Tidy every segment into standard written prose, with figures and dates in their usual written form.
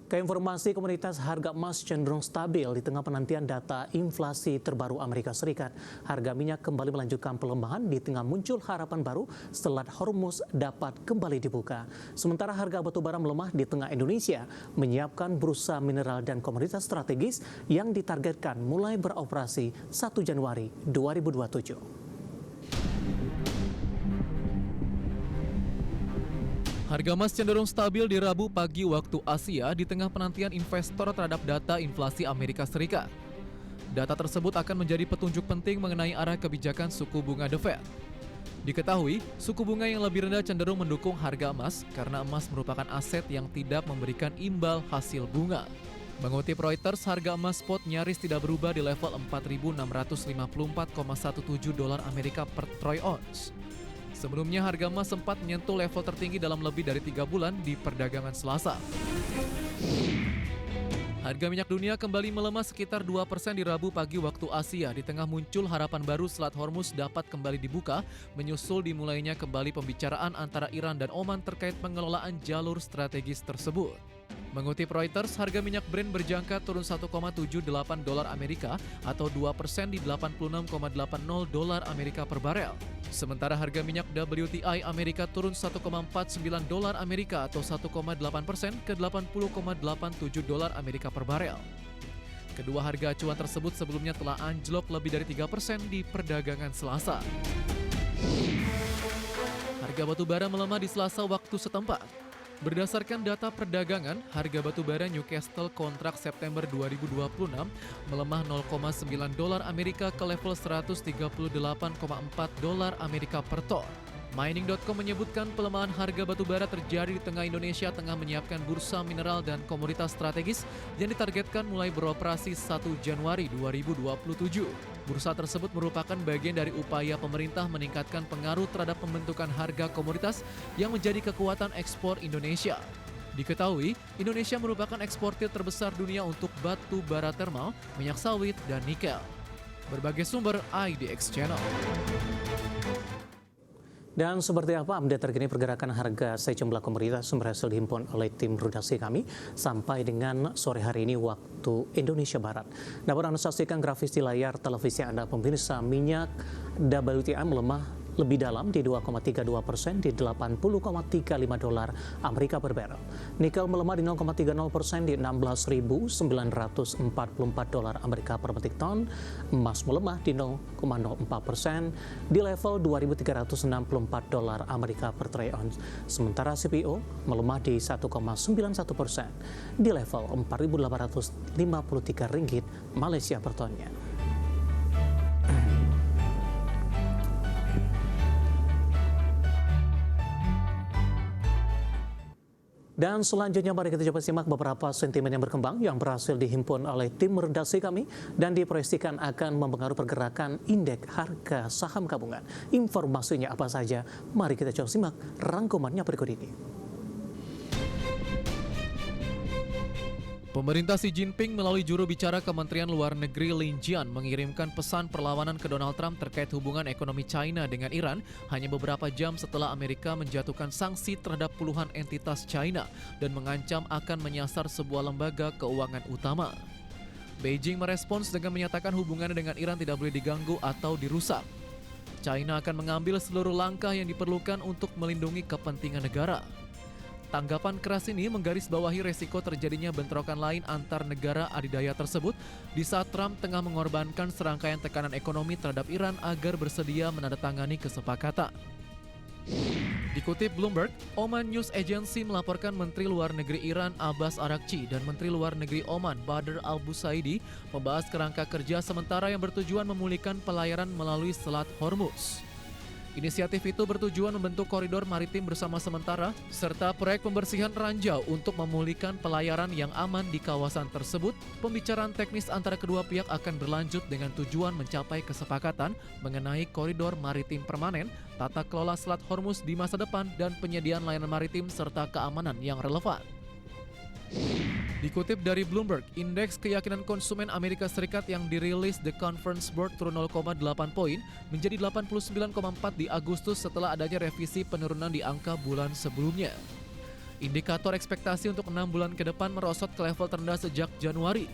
Keinformasi komoditas harga emas cenderung stabil di tengah penantian data inflasi terbaru Amerika Serikat. Harga minyak kembali melanjutkan pelemahan di tengah muncul harapan baru Selat Hormuz dapat kembali dibuka. Sementara harga batu bara melemah di tengah Indonesia menyiapkan bursa mineral dan komoditas strategis yang ditargetkan mulai beroperasi 1 Januari 2027. Harga emas cenderung stabil di Rabu pagi waktu Asia di tengah penantian investor terhadap data inflasi Amerika Serikat. Data tersebut akan menjadi petunjuk penting mengenai arah kebijakan suku bunga The Fed. Diketahui, suku bunga yang lebih rendah cenderung mendukung harga emas karena emas merupakan aset yang tidak memberikan imbal hasil bunga. Mengutip Reuters, harga emas spot nyaris tidak berubah di level 4.654,17 dolar Amerika per troy ounce. Sebelumnya harga emas sempat menyentuh level tertinggi dalam lebih dari 3 bulan di perdagangan Selasa. Harga minyak dunia kembali melemah sekitar 2% di Rabu pagi waktu Asia di tengah muncul harapan baru Selat Hormuz dapat kembali dibuka menyusul dimulainya kembali pembicaraan antara Iran dan Oman terkait pengelolaan jalur strategis tersebut. Mengutip Reuters, harga minyak Brent berjangka turun 1,78 dolar Amerika atau 2% di 86,80 dolar Amerika per barel. Sementara harga minyak WTI Amerika turun 1,49 dolar Amerika atau 1,8% ke 80,87 dolar Amerika per barel. Kedua harga acuan tersebut sebelumnya telah anjlok lebih dari 3% di perdagangan Selasa. Harga batu bara melemah di Selasa waktu setempat. Berdasarkan data perdagangan, harga batu bara Newcastle kontrak September 2026 melemah 0,9 dolar Amerika ke level 138,4 dolar Amerika per ton. Mining.com menyebutkan pelemahan harga batu bara terjadi di tengah Indonesia tengah menyiapkan bursa mineral dan komoditas strategis yang ditargetkan mulai beroperasi 1 Januari 2027. Bursa tersebut merupakan bagian dari upaya pemerintah meningkatkan pengaruh terhadap pembentukan harga komoditas yang menjadi kekuatan ekspor Indonesia. Diketahui, Indonesia merupakan eksportir terbesar dunia untuk batu bara termal, minyak sawit, dan nikel. Berbagai sumber IDX Channel. Dan seperti apa update terkini pergerakan harga sejumlah komoditas yang berhasil dihimpun oleh tim redaksi kami sampai dengan sore hari ini waktu Indonesia Barat. Dapat Anda saksikan grafis di layar televisi Anda. Pemirsa, minyak WTI melemah lebih dalam di 2,32% di 80,35 dolar Amerika per barrel. Nikel melemah di 0,30% di 16.944 dolar Amerika per metrik ton. Emas melemah di 0,04% di level 2.364 dolar Amerika per troy ounce. Sementara CPO melemah di 1,91% di level 4.853 ringgit Malaysia per tonnya. Dan selanjutnya mari kita coba simak beberapa sentimen yang berkembang yang berhasil dihimpun oleh tim redaksi kami dan diproyeksikan akan mempengaruhi pergerakan indeks harga saham gabungan. Informasinya apa saja? Mari kita coba simak rangkumannya berikut ini. Pemerintah Xi Jinping melalui juru bicara Kementerian Luar Negeri Lin Jian mengirimkan pesan perlawanan ke Donald Trump terkait hubungan ekonomi China dengan Iran hanya beberapa jam setelah Amerika menjatuhkan sanksi terhadap puluhan entitas China dan mengancam akan menyasar sebuah lembaga keuangan utama. Beijing merespons dengan menyatakan hubungannya dengan Iran tidak boleh diganggu atau dirusak. China akan mengambil seluruh langkah yang diperlukan untuk melindungi kepentingan negara. Tanggapan keras ini menggarisbawahi resiko terjadinya bentrokan lain antar negara adidaya tersebut di saat Trump tengah mengorbankan serangkaian tekanan ekonomi terhadap Iran agar bersedia menandatangani kesepakatan. Dikutip Bloomberg, Oman News Agency melaporkan Menteri Luar Negeri Iran Abbas Araghchi dan Menteri Luar Negeri Oman Badr Al-Busaidi membahas kerangka kerja sementara yang bertujuan memulihkan pelayaran melalui Selat Hormuz. Inisiatif itu bertujuan membentuk koridor maritim bersama sementara serta proyek pembersihan ranjau untuk memulihkan pelayaran yang aman di kawasan tersebut. Pembicaraan teknis antara kedua pihak akan berlanjut dengan tujuan mencapai kesepakatan mengenai koridor maritim permanen, tata kelola Selat Hormuz di masa depan, dan penyediaan layanan maritim serta keamanan yang relevan. Dikutip dari Bloomberg, indeks keyakinan konsumen Amerika Serikat yang dirilis The Conference Board turun 0,8 poin menjadi 89,4 di Agustus setelah adanya revisi penurunan di angka bulan sebelumnya. Indikator ekspektasi untuk 6 bulan ke depan merosot ke level terendah sejak Januari.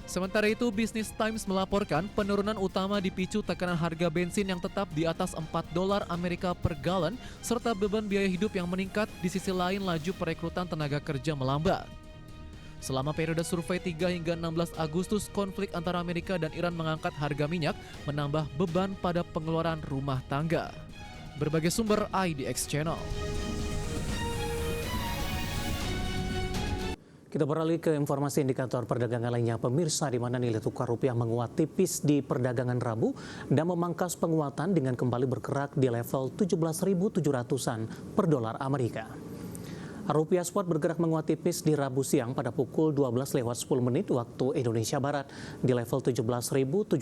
Sementara itu, Business Times melaporkan penurunan utama dipicu tekanan harga bensin yang tetap di atas $4 Amerika per galon, serta beban biaya hidup yang meningkat. Di sisi lain, laju perekrutan tenaga kerja melambat. Selama periode survei 3 hingga 16 Agustus, konflik antara Amerika dan Iran mengangkat harga minyak, menambah beban pada pengeluaran rumah tangga. Berbagai sumber IDX Channel. Kita beralih ke informasi indikator perdagangan lainnya, pemirsa, di mana nilai tukar rupiah menguat tipis di perdagangan Rabu dan memangkas penguatan dengan kembali bergerak di level 17.700-an per dolar Amerika. Rupiah spot bergerak menguat tipis di Rabu siang pada pukul 12:10 waktu Indonesia Barat di level 17.718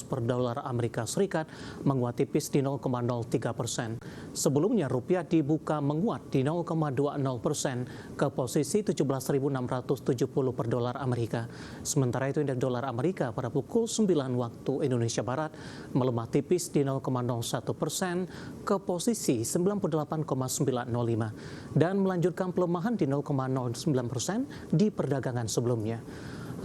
per dolar Amerika Serikat, menguat tipis di 0,03%. Sebelumnya rupiah dibuka menguat di 0,20% ke posisi 17.670 per dolar Amerika. Sementara itu indeks dolar Amerika pada pukul 9 waktu Indonesia Barat melemah tipis di 0,01% ke posisi 98,905 dan melanjutkan pelemahan di 0,09% di perdagangan sebelumnya.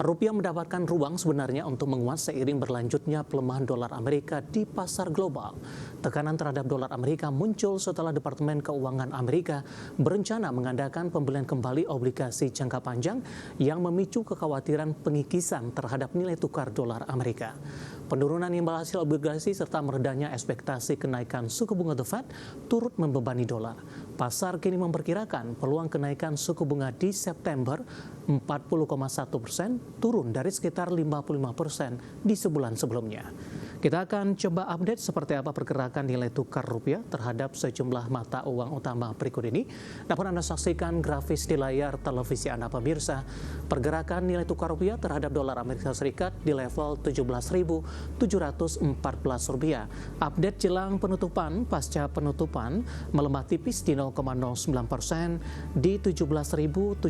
Rupiah mendapatkan ruang sebenarnya untuk menguat seiring berlanjutnya pelemahan dolar Amerika di pasar global. Tekanan terhadap dolar Amerika muncul setelah Departemen Keuangan Amerika berencana mengadakan pembelian kembali obligasi jangka panjang yang memicu kekhawatiran pengikisan terhadap nilai tukar dolar Amerika. Penurunan imbal hasil obligasi serta meredahnya ekspektasi kenaikan suku bunga The Fed turut membebani dolar. Pasar kini memperkirakan peluang kenaikan suku bunga di September 40,1%, turun dari sekitar 55% di sebulan sebelumnya. Kita akan coba update seperti apa pergerakan nilai tukar rupiah terhadap sejumlah mata uang utama berikut ini. Dapat Anda saksikan grafis di layar televisi Anda, pemirsa. Pergerakan nilai tukar rupiah terhadap dolar Amerika Serikat di level 17.714 rupiah. Update jelang penutupan, pasca penutupan melemah tipis di 0,09% di 17.709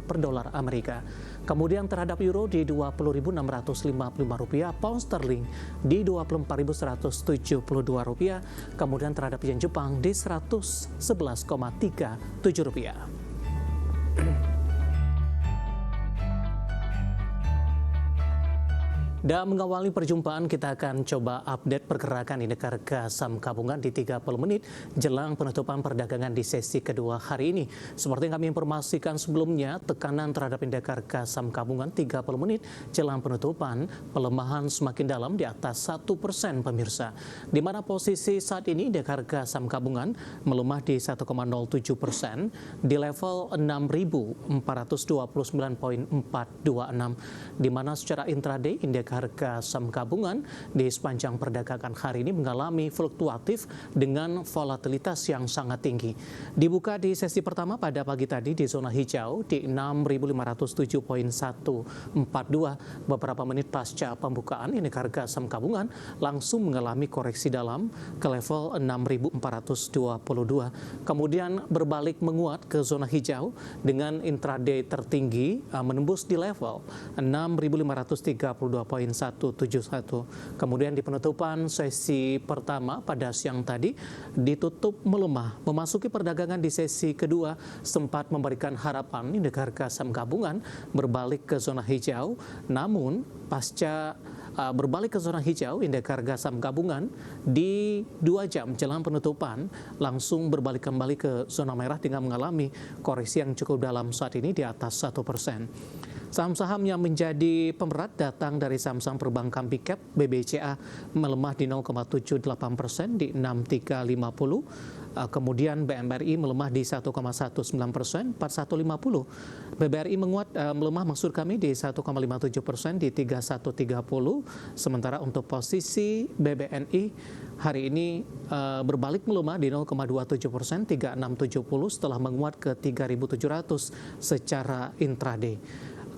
per dolar Amerika. Kemudian terhadap euro di 20.655 rupiah, pound sterling di 24.172 rupiah, kemudian terhadap yen Jepang di 111,37 rupiah. Dan mengawali perjumpaan, kita akan coba update pergerakan indeks harga saham gabungan di 30 menit jelang penutupan perdagangan di sesi kedua hari ini. Seperti yang kami informasikan sebelumnya, tekanan terhadap indeks harga saham gabungan 30 menit jelang penutupan, pelemahan semakin dalam di atas 1%, pemirsa. Di mana posisi saat ini indeks harga saham gabungan melemah di 1,07% di level 6.429,426, di mana secara intraday indeks harga saham gabungan di sepanjang perdagangan hari ini mengalami fluktuatif dengan volatilitas yang sangat tinggi. Dibuka di sesi pertama pada pagi tadi di zona hijau di 6.507.142. Beberapa menit pasca pembukaan indeks harga saham gabungan langsung mengalami koreksi dalam ke level 6.422. Kemudian berbalik menguat ke zona hijau dengan intraday tertinggi menembus di level 6.532.171. Kemudian di penutupan sesi pertama pada siang tadi ditutup melemah. Memasuki perdagangan di sesi kedua sempat memberikan harapan indeks harga saham gabungan berbalik ke zona hijau. Namun pasca berbalik ke zona hijau, indeks harga saham gabungan di 2 jam jelang penutupan langsung berbalik kembali ke zona merah dengan mengalami koreksi yang cukup dalam saat ini di atas 1%. Saham-saham yang menjadi pemberat datang dari saham-saham perbankan big cap. BBCA melemah di 0,78% di 6350. Kemudian BMRI melemah di 1,19%, 4150. BBRI melemah maksud kami di 1,57% di 3130. Sementara untuk posisi BBNI hari ini berbalik melemah di 0,27%, 3670 setelah menguat ke 3700 secara intraday.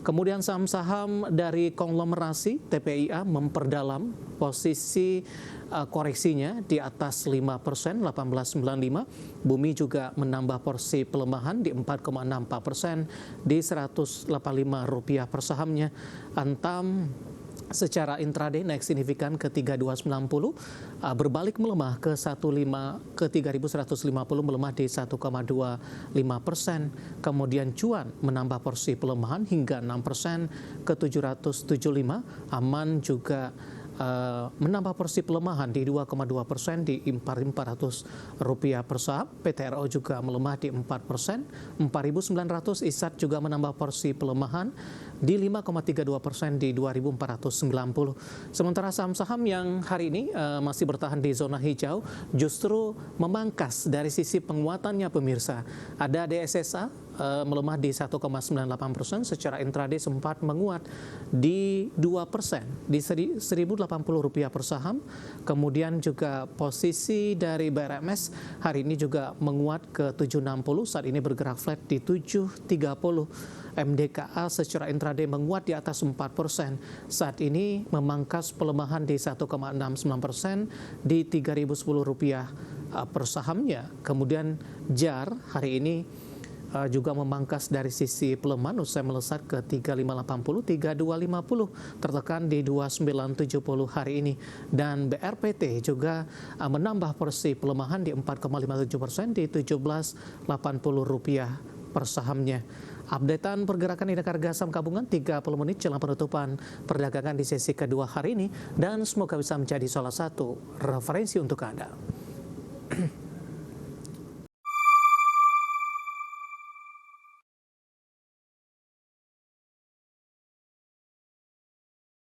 Kemudian saham-saham dari konglomerasi TPIA memperdalam posisi koreksinya di atas 5%, 1895. Bumi juga menambah porsi pelemahan di 4,64% di Rp185 per sahamnya. Antam Secara intraday naik signifikan ke 3290, berbalik melemah ke 3.150, melemah di 1,25%. Kemudian cuan menambah porsi pelemahan hingga 6% ke 775. Aman juga menambah porsi pelemahan di 2,2% di Rp4.400 per saham. PTRO juga melemah di 4%, 4.900. ISAT juga menambah porsi pelemahan di 5,32% di 2.490. Sementara saham-saham yang hari ini masih bertahan di zona hijau justru memangkas dari sisi penguatannya pemirsa. Ada DSSA melemah di 1,98%, secara intraday sempat menguat di 2% di Rp1.080 per saham. Kemudian juga posisi dari BRMS hari ini juga menguat ke 760, saat ini bergerak flat di 730. MDKA secara intraday menguat di atas 4%, saat ini memangkas pelemahan di 1,69% di Rp3.010 per sahamnya. Kemudian JAR hari ini juga memangkas dari sisi pelemahan usai melesat ke 3580, 3250, tertekan di 2970 hari ini. Dan BRPT juga menambah porsi pelemahan di 4,57% di Rp17.80 per sahamnya. Updatean pergerakan indeks harga saham gabungan 30 menit jelang penutupan perdagangan di sesi kedua hari ini, dan semoga bisa menjadi salah satu referensi untuk Anda.